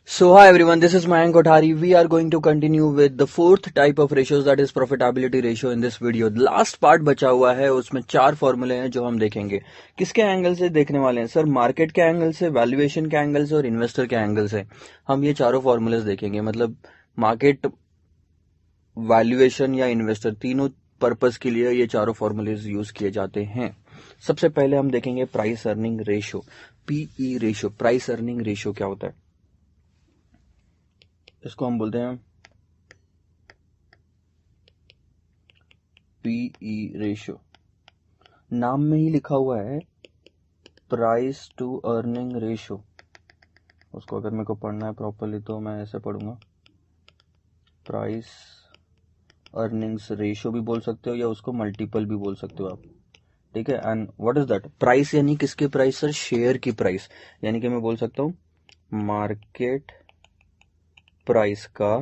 So hi everyone, this is Mayank Kothari. We are going to continue with the fourth type of ratios, that is profitability ratio in this video. Last part बचा हुआ है, उसमें 4 फॉर्मूले हैं जो हम देखेंगे. किसके एंगल से देखने वाले हैं सर? मार्केट के एंगल से, वैल्यूएशन के एंगल से और इन्वेस्टर के एंगल से हम ये चारों फॉर्मूलेस देखेंगे. मतलब मार्केट, वैल्यूएशन या इन्वेस्टर, तीनों पर्पस के लिए ये चारों फॉर्मूलेस यूज किए जाते हैं. सबसे पहले हम देखेंगे price earning ratio, PE ratio. Price earning ratio क्या होता है? इसको हम बोलते हैं पीई रेशियो. नाम में ही लिखा हुआ है प्राइस टू अर्निंग रेशियो. उसको अगर मेरे को पढ़ना है प्रॉपरली तो मैं ऐसे पढ़ूंगा, प्राइस अर्निंग्स रेशियो भी बोल सकते हो या उसको मल्टीपल भी बोल सकते हो आप. ठीक है. And what is that? Price यानी किसकी प्राइस सर? शेयर की प्राइस. यानी कि मैं बोल सकता हूं मार्केट प्राइस का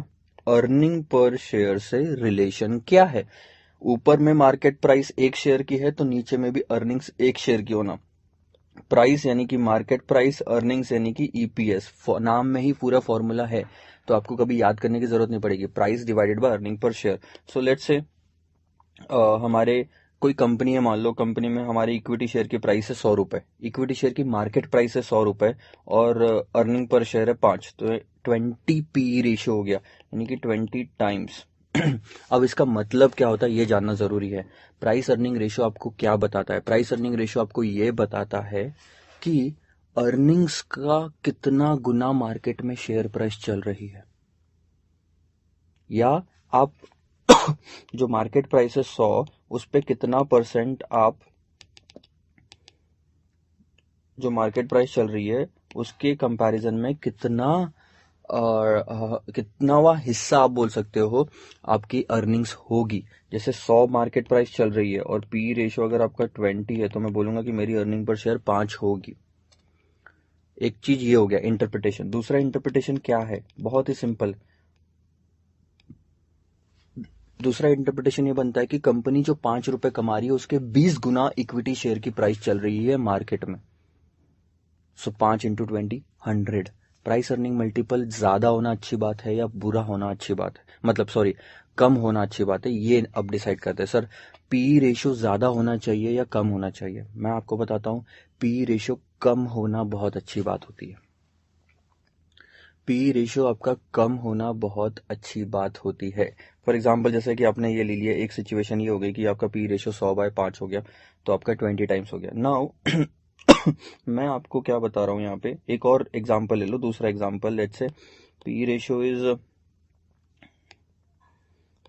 अर्निंग पर शेयर से रिलेशन क्या है. ऊपर में मार्केट प्राइस एक शेयर की है तो नीचे में भी अर्निंग्स एक शेयर की होना. प्राइस यानी कि मार्केट प्राइस, अर्निंग्स यानी कि ईपीएस. नाम में ही पूरा फॉर्मूला है तो आपको कभी याद करने की जरूरत नहीं पड़ेगी. Price divided by earning per share. So let's say हमारे कोई कंपनी है, मान लो कंपनी में हमारी इक्विटी शेयर की प्राइस है 100 रुपए, इक्विटी शेयर की मार्केट प्राइस है 100 रुपए और अर्निंग पर शेयर है 5, तो 20 पी रेशियो हो गया, यानी कि 20 टाइम्स. अब इसका मतलब क्या होता है ये जानना जरूरी है. प्राइस अर्निंग रेशियो आपको क्या बताता है? प्राइस अर्निंग रेशियो आपको ये बताता है कि अर्निंग्स का कितना गुना मार्केट में शेयर प्राइस चल रही है, या आप जो मार्केट प्राइस है 100 उस पे कितना परसेंट आप, जो मार्केट प्राइस चल रही है उसके कंपैरिजन में कितनावा हिस्सा आप बोल सकते हो आपकी अर्निंग्स होगी. जैसे 100 मार्केट प्राइस चल रही है और पी रेशियो अगर आपका 20 है तो मैं बोलूंगा कि मेरी अर्निंग पर शेयर 5 होगी. एक चीज ये हो गया इंटरप्रिटेशन. दूसरा इंटरप्रिटेशन क्या है? बहुत ही सिंपल. दूसरा इंटरप्रिटेशन ये बनता है कि कंपनी जो 5 रुपए कमा रही है उसके 20 गुना इक्विटी शेयर की प्राइस चल रही है मार्केट में. सो 5 इंटू 20 100. प्राइस अर्निंग मल्टीपल ज्यादा होना अच्छी बात है या बुरा होना अच्छी बात है, मतलब सॉरी कम होना अच्छी बात है, ये अब डिसाइड करते हैं. सर पी रेशियो ज्यादा होना चाहिए या कम होना चाहिए? मैं आपको बताता हूं, पी रेशियो कम होना बहुत अच्छी बात होती है. पी रेशियो आपका कम होना बहुत अच्छी बात होती है. फॉर एग्जाम्पल जैसे कि आपने ये ले लिया, एक सिचुएशन ये हो गई कि आपका पी रेशियो 100/5 हो गया तो आपका 20 टाइम्स हो गया. नाउ मैं आपको क्या बता रहा हूं यहाँ पे, एक और एग्जाम्पल ले लो. दूसरा example, let's say P ratio is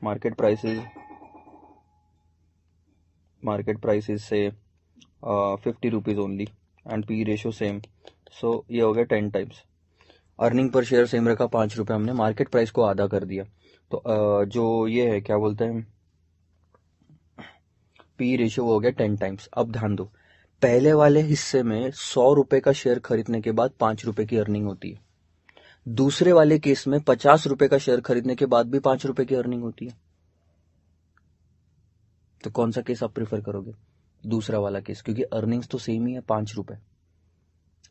market price is say 50 rupees only and P ratio same. So ये हो गया 10 times. Earning per share same रखा 5 रुपए, हमने मार्केट प्राइस को आधा कर दिया. तो जो ये है क्या बोलते हैं, पी रेशियो हो गया 10 टाइम्स. अब ध्यान दो, पहले वाले हिस्से में 100 रुपए का शेयर खरीदने के बाद 5 रुपए की अर्निंग होती है. दूसरे वाले केस में 50 रुपए का शेयर खरीदने के बाद भी 5 रुपए की अर्निंग होती है. तो कौन सा केस आप प्रेफर करोगे? दूसरा वाला केस, क्योंकि अर्निंग्स तो सेम ही है 5 रुपए.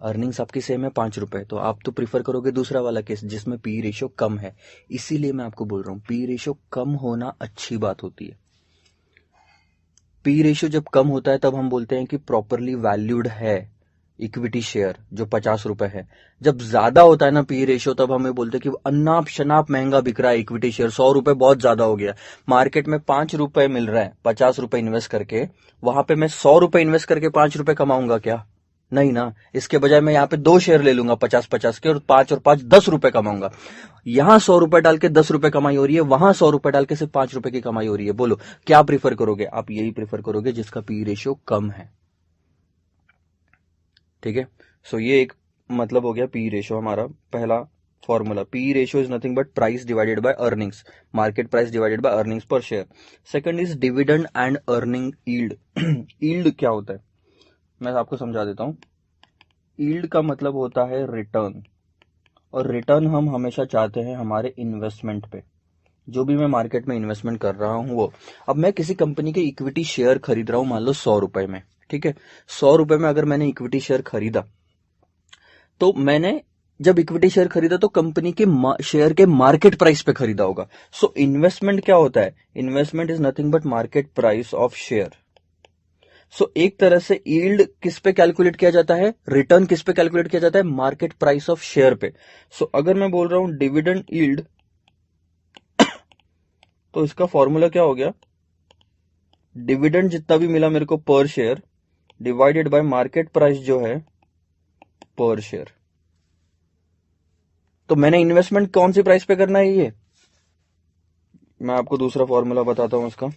अर्निंग्स आपकी सेम है 5 रुपए, तो आप तो प्रीफर करोगे दूसरा वाला केस जिसमें पी रेशियो कम है. इसीलिए मैं आपको बोल रहा हूं पी रेशियो कम होना अच्छी बात होती है. पी रेशियो जब कम होता है तब हम बोलते हैं कि प्रॉपरली वैल्यूड है इक्विटी शेयर जो 50 रुपए है. जब ज्यादा होता है ना पी रेशियो, तब हमें बोलते हैं कि अनाप शनाप महंगा बिक रहा है इक्विटी शेयर, 100 रुपए बहुत ज्यादा हो गया. मार्केट में 5 रुपए मिल रहा है 50 रुपए इन्वेस्ट करके, वहां पे मैं 100 रुपए इन्वेस्ट करके 5 रुपए कमाऊंगा क्या? नहीं ना. इसके बजाय मैं यहाँ पे 2 शेयर ले लूंगा 50-50 के, और 5 और 5 10 रुपए कमाऊंगा. यहां 100 रुपए डाल के 10 रुपए कमाई हो रही है, वहां 100 रुपए डाल के सिर्फ 5 रुपए की कमाई हो रही है. बोलो क्या प्रीफर करोगे? आप यही प्रीफर करोगे जिसका पी रेशियो कम है. ठीक है. सो ये एक मतलब हो गया पी रेशियो. हमारा पहला formula, P ratio is nothing but price divided by earnings, market price divided by earnings per share. Second is dividend and earning yield. Yield क्या होता है मैं आपको समझा देता हूं. यील्ड का मतलब होता है रिटर्न, और रिटर्न हम हमेशा चाहते हैं हमारे इन्वेस्टमेंट पे. जो भी मैं मार्केट में इन्वेस्टमेंट कर रहा हूं वो, अब मैं किसी कंपनी के इक्विटी शेयर खरीद रहा हूं मान लो 100 रुपए में. ठीक है. 100 रुपए में अगर मैंने इक्विटी शेयर खरीदा तो मैंने जब इक्विटी शेयर खरीदा तो कंपनी के शेयर के मार्केट प्राइस पे खरीदा होगा। सो इन्वेस्टमेंट क्या होता है? Investment is nothing but market price of share. So एक तरह से यील्ड किस पे कैलकुलेट किया जाता है? रिटर्न किस पे कैलकुलेट किया जाता है? मार्केट प्राइस ऑफ शेयर पे। सो अगर मैं बोल रहा हूं डिविडेंड यील्ड, तो इसका फॉर्मूला क्या हो गया? डिविडेंड जितना भी मिला मेरे को पर share divided by market price जो है पर शेयर। तो मैंने इन्वेस्टमेंट कौन सी प्राइस पे करना है? ये मैं आपको दूसरा फॉर्मूला बताता हूं इसका।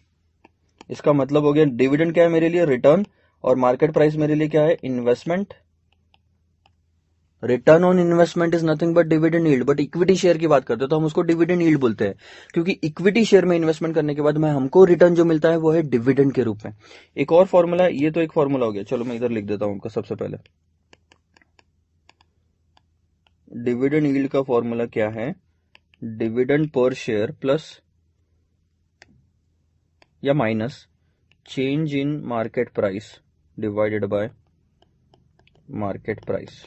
इसका मतलब हो गया डिविडेंड क्या है मेरे लिए? रिटर्न, और मार्केट प्राइस मेरे लिए क्या है? Investment. Return on investment is nothing but dividend yield, but equity share की बात करते हैं तो हम उसको डिविडेंड यील्ड बोलते हैं, क्योंकि इक्विटी शेयर में इन्वेस्टमेंट करने के बाद में हमको रिटर्न जो मिलता है वो है डिविडेंड के रूप में। एक और फॉर्मूला, ये तो एक फॉर्मूला हो गया, चलो मैं इधर लिख देता हूं उनका। सबसे पहले डिविडेंड यील्ड का फॉर्मूला क्या है? डिविडेंड पर शेयर प्लस या minus change in market price divided by market price.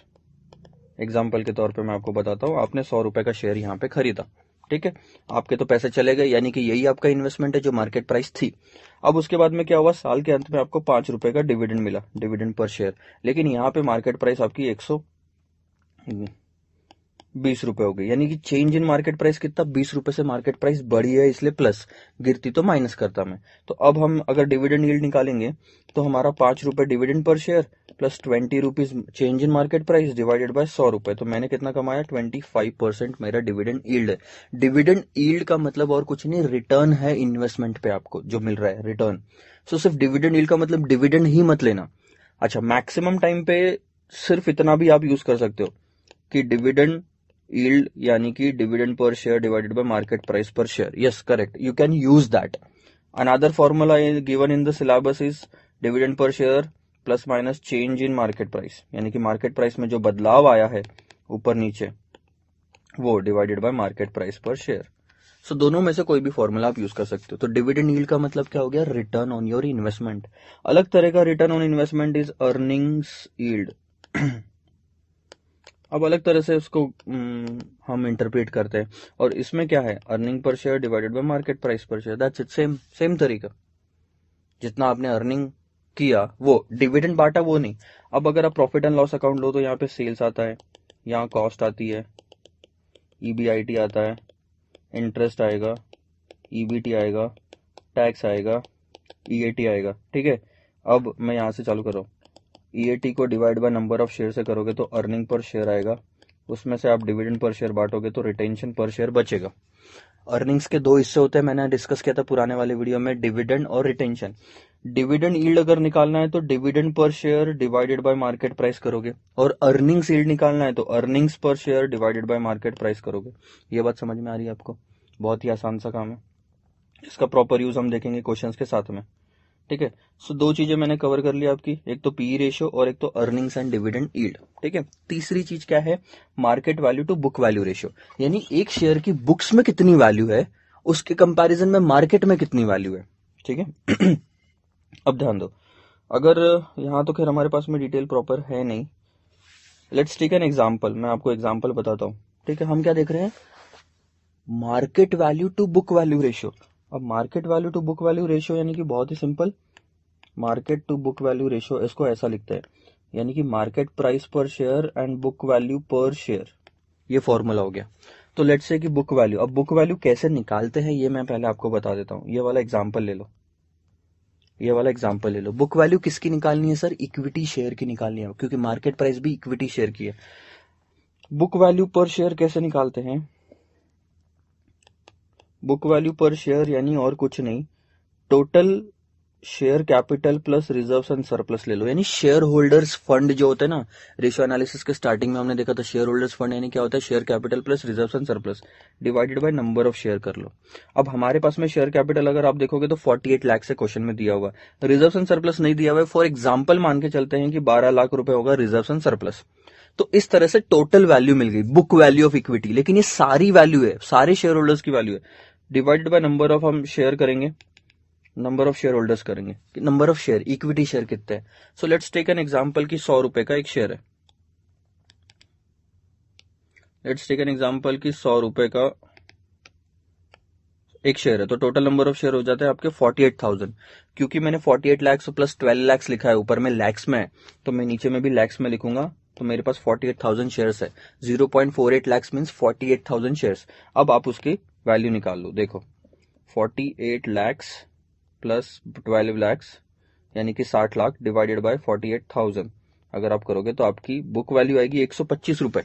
Example के तौर पे मैं आपको बताता हूं, आपने 100 रुपए का शेयर यहां पे खरीदा, ठीक है, आपके तो पैसे चले गए, यानी कि यही आपका इन्वेस्टमेंट है जो मार्केट प्राइस थी। अब उसके बाद में क्या हुआ? साल के अंत में आपको 5 रुपए का डिविडेंड मिला, डिविडेंड पर शेयर, लेकिन यहाँ पे मार्केट प्राइस आपकी 120 रुपए हो गई, यानी कि चेंज इन मार्केट प्राइस कितना? 20 रुपए से मार्केट प्राइस बढ़ी है, इसलिए प्लस, गिरती तो माइनस करता मैं। तो अब हम अगर डिविडेंड यील्ड निकालेंगे तो हमारा 5 रुपए dividend per share plus 20 rupees change in market price divided bye 100 रुपए, तो मैंने कितना कमाया? 25% मेरा डिविडेंड यील्ड है। डिविडेंड यील्ड का मतलब और कुछ नहीं, रिटर्न है इन्वेस्टमेंट पे आपको जो मिल रहा है, रिटर्न। सो सिर्फ डिविडेंड यील्ड का मतलब डिविडेंड ही मत लेना। अच्छा, मैक्सिमम टाइम पे सिर्फ इतना भी आप यूज कर सकते हो कि डिविडेंड yield यानी कि dividend per share divided by market price per share. Yes, correct, you can use that. Another formula given in the syllabus is dividend per share plus minus change in market price, यानी कि market price में जो बदलाव आया है ऊपर नीचे वो divided by market price per share. सो दोनों में से कोई भी फॉर्मूला आप यूज कर सकते हो। तो डिविडेंड यील्ड का मतलब क्या हो गया? Return on your investment. अलग तरह का return on investment is earnings yield. अब अलग तरह से उसको हम इंटरप्रेट करते हैं, और इसमें क्या है? Earning per share divided by market price per share, that's it, same same तरीका। जितना आपने अर्निंग किया वो डिविडेंड बांटा वो नहीं। अब अगर आप प्रॉफिट एंड लॉस अकाउंट लो तो यहाँ पे सेल्स आता है, यहाँ कॉस्ट आती है, ईबीआईटी आता है, इंटरेस्ट आएगा, ईबीटी आएगा, टैक्स आएगा, ईएटी आएगा, ठीक है। अब मैं यहाँ से चालू कर रहा हूँ, ईएटी को divide by number of share से करोगे तो अर्निंग पर शेयर आएगा, उसमें से आप डिविडेंड पर शेयर बांटोगे तो रिटेंशन पर शेयर बचेगा। अर्निंग्स के दो हिस्से होते हैं, मैंने डिस्कस किया था पुराने वाले वीडियो में, डिविडेंड और रिटेंशन। डिविडेंड यील्ड अगर निकालना है तो dividend per share divided by market price करोगे, और अर्निंग्स यील्ड निकालना है तो earnings per share divided by market price करोगे। ये बात समझ में आ रही है आपको? बहुत ही आसान सा काम है, इसका प्रॉपर यूज हम देखेंगे क्वेश्चंस के साथ में, ठीक है। सो दो चीजें मैंने कवर कर ली आपकी, एक तो पीई रेशियो और एक तो अर्निंग्स एंड डिविडेंड यील्ड, ठीक है। तीसरी चीज क्या है? Market value to book value ratio, यानी एक शेयर की बुक्स में कितनी वैल्यू है उसके कंपैरिजन में मार्केट में कितनी वैल्यू है, ठीक है। अब ध्यान दो, अगर यहां तो खैर हमारे पास में डिटेल प्रॉपर है नहीं, लेट्स टेक एन एग्जांपल, मैं आपको एग्जांपल बताता हूं, ठीक है। हम क्या देख रहे हैं? Market value to book value ratio. अब market value to book value ratio यानी कि बहुत ही simple, market to book value ratio, इसको ऐसा लिखते हैं, यानी कि market price per share and book value per share, ये फॉर्मूला हो गया। तो लेट्स से कि बुक वैल्यू, अब बुक वैल्यू कैसे निकालते हैं ये मैं पहले आपको बता देता हूं। ये वाला एग्जांपल ले लो, ये वाला एग्जांपल ले लो। बुक वैल्यू किसकी निकालनी है सर? इक्विटी शेयर की निकालनी है, क्योंकि मार्केट प्राइस भी इक्विटी शेयर की है। बुक वैल्यू पर शेयर कैसे निकालते हैं? बुक वैल्यू पर शेयर यानी और कुछ नहीं, total share capital plus reserves and surplus ले लो, यानी शेयर होल्डर्स फंड जो होता है ना, रेशियो एनालिसिस के स्टार्टिंग में हमने देखा था शेयर होल्डर्स फंड यानी क्या होता है? Share capital plus reserves and surplus divided by number of share कर लो। अब हमारे पास में शेयर कैपिटल अगर आप देखोगे तो 48 लाख से क्वेश्चन में दिया हुआ, रिजर्व्स एंड सरप्लस नहीं दिया हुआ है। फॉर एग्जाम्पल मान के चलते हैं कि 12 लाख रुपए होगा रिजर्व्स एंड सरप्लस, तो इस तरह से टोटल वैल्यू मिल गई, बुक वैल्यू ऑफ इक्विटी। लेकिन ये सारी वैल्यू है, सारे शेयर होल्डर्स की वैल्यू है, डिवाइडेड बाय नंबर ऑफ, हम शेयर करेंगे, नंबर ऑफ शेयर होल्डर्स करेंगे, number of share, equity share कितने हैं। So let's take an example कि 100 रुपए का एक शेयर है, लेट्स टेक एन एग्जांपल कि 100 रुपए का एक शेयर है, तो टोटल नंबर ऑफ शेयर हो जाते हैं आपके 48,000। क्योंकि मैंने 48 लाख प्लस 12 लाख लिखा है, ऊपर में लैक्स में है, तो मैं नीचे में भी लैक्स में लिखूंगा, तो मेरे पास 48,000 शेयर्स है। 0.48 लाख मीन्स 48,000 शेयर्स। अब आप उसकी वैल्यू निकाल लो। देखो 48 लैक्स प्लस 12 लैक्स यानी कि 60 लाख डिवाइडेड बाय 48,000 अगर आप करोगे तो आपकी बुक वैल्यू आएगी 125 रुपए।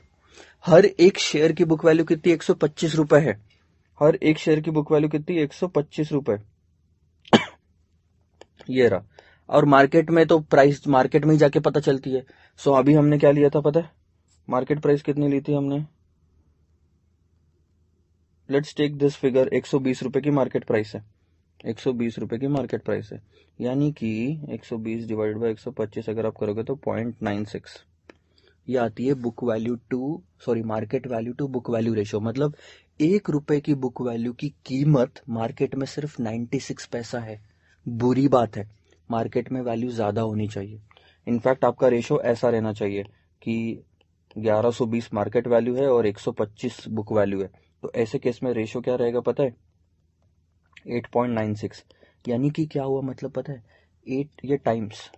हर एक शेयर की बुक वैल्यू कितनी? 125 रुपए है। हर एक शेयर की बुक वैल्यू कितनी? 125 रुपए। ये रहा। और मार्केट में तो प्राइस मार्केट में ही जाके पता चलती है। सो अभी हमने क्या लिया था पता है? मार्केट प्राइस कितनी ली थी हमने? लेट्स टेक दिस फिगर, 120 रुपए की मार्केट प्राइस है। 120 रुपए की मार्केट प्राइस है, यानी कि 120 डिवाइडेड बाय 125 अगर आप करोगे तो 0.96। ये आती है book value to market value to book value ratio. मतलब 1 रुपए की बुक वैल्यू की कीमत मार्केट में सिर्फ 96 पैसा है। बुरी बात है, मार्केट में वैल्यू ज्यादा होनी चाहिए। इनफैक्ट आपका रेशियो ऐसा रहना चाहिए कि 1120 मार्केट वैल्यू है और 125 बुक वैल्यू है, तो ऐसे केस में रेशियो क्या रहेगा पता है? 8.96। यानी कि क्या हुआ मतलब पता है? 8 ये टाइम्स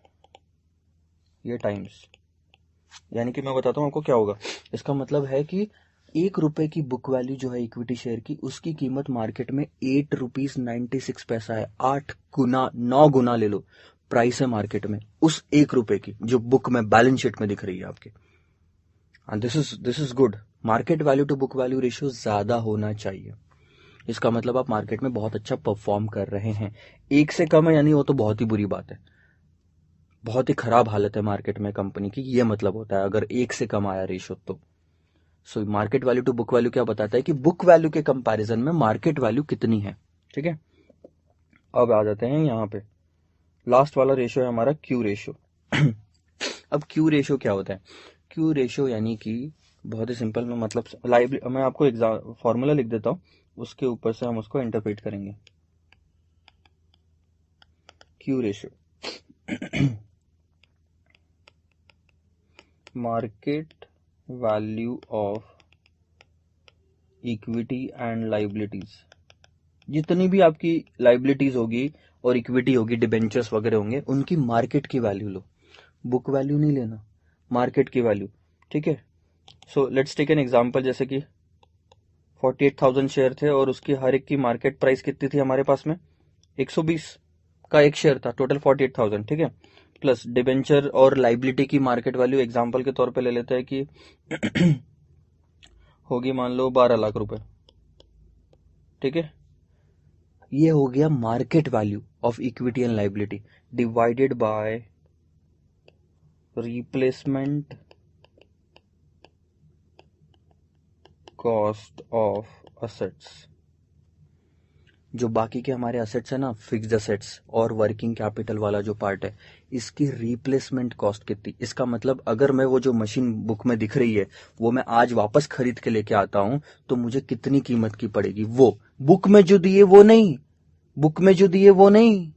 यानी कि मैं बताता हूँ आपको क्या होगा। इसका मतलब है कि 1 रुपए की बुक वैल्यू जो है इक्विटी शेयर की, उसकी कीमत मार्केट में 8 रुपीज 96 पैसा है। 8 गुना 9 गुना ले लो प्राइस है मार्केट में उस 1 रुपए की जो बुक में बैलेंस शीट में दिख रही है आपके। This is good. Market value to book value ratio ज्यादा होना चाहिए। इसका मतलब आप मार्केट में बहुत अच्छा परफॉर्म कर रहे हैं। 1 से कम है यानी वो तो बहुत ही बुरी बात है, बहुत ही खराब हालत है मार्केट में कंपनी की, ये मतलब होता है अगर 1 से कम आया रेशियो तो। So market value to book value क्या बताता है कि बुक वैल्यू के कंपैरिजन में मार्केट वैल्यू कितनी है। ठीक है, अब आ जाते हैं यहाँ पे। लास्ट वाला रेशियो है हमारा क्यू रेशियो। अब क्यू रेशियो क्या होता है? क्यू रेशियो यानी कि बहुत ही सिंपल में मतलब मैं आपको एग्जाम फॉर्मूला लिख देता हूँ, उसके ऊपर से हम उसको इंटरप्रेट करेंगे। Q ratio market value of equity and liabilities. जितनी भी आपकी लाइबिलिटीज होगी और इक्विटी होगी, डिबेंचर्स वगैरह होंगे, उनकी मार्केट की वैल्यू लो, बुक वैल्यू नहीं लेना, मार्केट की वैल्यू। ठीक है, so let's take an example, जैसे कि 48,000 शेयर थे और उसकी हर एक की मार्केट प्राइस कितनी थी हमारे पास में? 120 का एक शेयर था, टोटल 48,000। ठीक है, प्लस डिबेंचर और लाइबिलिटी की मार्केट वैल्यू एग्जांपल के तौर पे ले लेते हैं कि होगी मान लो 12 लाख रुपए। ठीक है, ये हो गया market value of equity and liability divided by replacement cost of assets. जो बाकी के हमारे असेट्स है ना, फिक्स्ड असेट्स और वर्किंग कैपिटल वाला जो पार्ट है, इसकी रिप्लेसमेंट कॉस्ट कितनी। इसका मतलब अगर मैं वो जो मशीन बुक में दिख रही है वो मैं आज वापस खरीद के लेके आता हूं तो मुझे कितनी कीमत की पड़ेगी, वो बुक में जो दिए वो नहीं,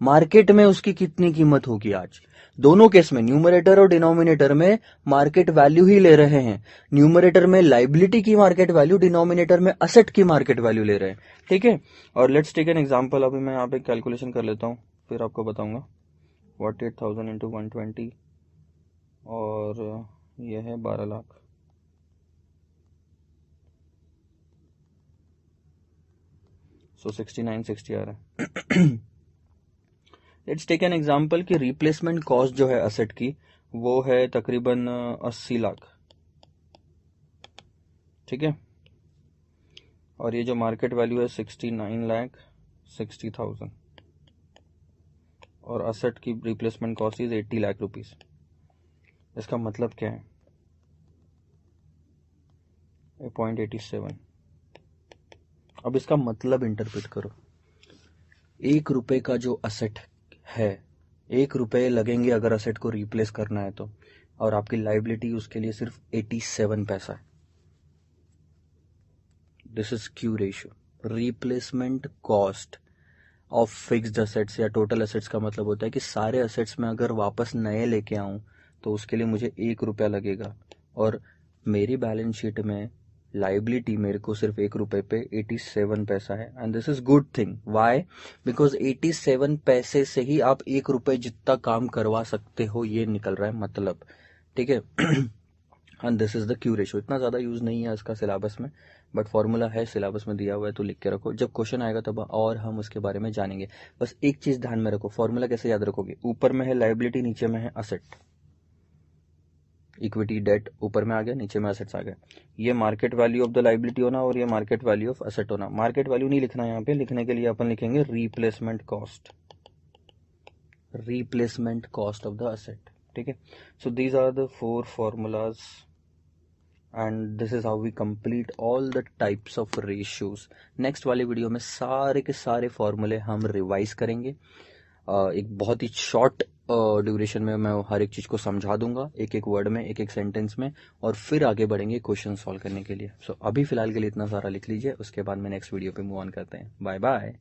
मार्केट में उसकी कितनी कीमत होगी आज। दोनों केस में न्यूमरेटर और डिनोमिनेटर में मार्केट वैल्यू ही ले रहे हैं। न्यूमरेटर में लाइबिलिटी की मार्केट वैल्यू, डिनोमिनेटर में असेट की मार्केट वैल्यू ले रहे हैं। ठीक है, और लेट्स टेक एन एग्जांपल। अभी मैं यहाँ पे कैलकुलेशन कर लेता हूँ फिर आपको बताऊंगा। 48,000 इंटू 120 और यह है 12 लाख। सो 6960 आ रहा है। लेट्स टेक एन एग्जांपल कि रिप्लेसमेंट कॉस्ट जो है असेट की वो है तकरीबन 80 लाख। ठीक है, और ये जो मार्केट वैल्यू है 69,60,000 और असेट की replacement cost is 80 lakh rupees. इसका मतलब क्या है? 0.87। अब इसका मतलब इंटरप्रेट करो। 1 रुपए का जो असेट है, 1 रुपए लगेंगे अगर असेट को रिप्लेस करना है तो, और आपकी लाइबिलिटी उसके लिए सिर्फ 87 पैसा है। This is Q ratio. Replacement cost of fixed assets या टोटल असेट्स का मतलब होता है कि सारे असेट्स में अगर वापस नए लेके आऊं तो उसके लिए मुझे 1 रुपया लगेगा, और मेरी बैलेंस शीट में लाइबिलिटी मेरे को सिर्फ 1 रुपए पे 87 पैसा है, and this is good thing. Why? Because 87 पैसे से ही आप 1 रुपए जितना काम करवा सकते हो, ये निकल रहा है मतलब, ठीक है। And this is the Q ratio. इतना ज़्यादा यूज़ नहीं है इसका सिलेबस में, बट फॉर्मूला है सिलेबस में दिया हुआ है, तो लिख के रखो, जब क्वेश्चन आएगा तब और हम उसके बारे में जानेंगे। बस एक चीज़ ध्यान में रखो, फॉर्मूला कैसे याद रखोगे? ऊपर में है लाइबिलिटी, नीचे में है असेट। इक्विटी डेट ऊपर में आ गया, नीचे में असेट्स आ गए। ये market value of the liability होना और ये मार्केट वैल्यू ऑफ असेट होना। मार्केट वैल्यू नहीं लिखना यहाँ पे, लिखने के लिए अपन लिखेंगे replacement cost, replacement cost of the asset, ठीक है। So these are the 4 formulas and this is how we complete all the types of ratios. Next वाले वीडियो में सारे के सारे फॉर्मूले हम रिवाइज करेंगे। एक बहुत ही शॉर्ट ड्यूरेशन में मैं हर एक चीज़ को समझा दूंगा, एक एक वर्ड में, एक एक सेंटेंस में, और फिर आगे बढ़ेंगे क्वेश्चन सॉल्व करने के लिए। सो अभी फिलहाल के लिए इतना सारा लिख लीजिए, उसके बाद में नेक्स्ट वीडियो पे मूव ऑन करते हैं। Bye bye.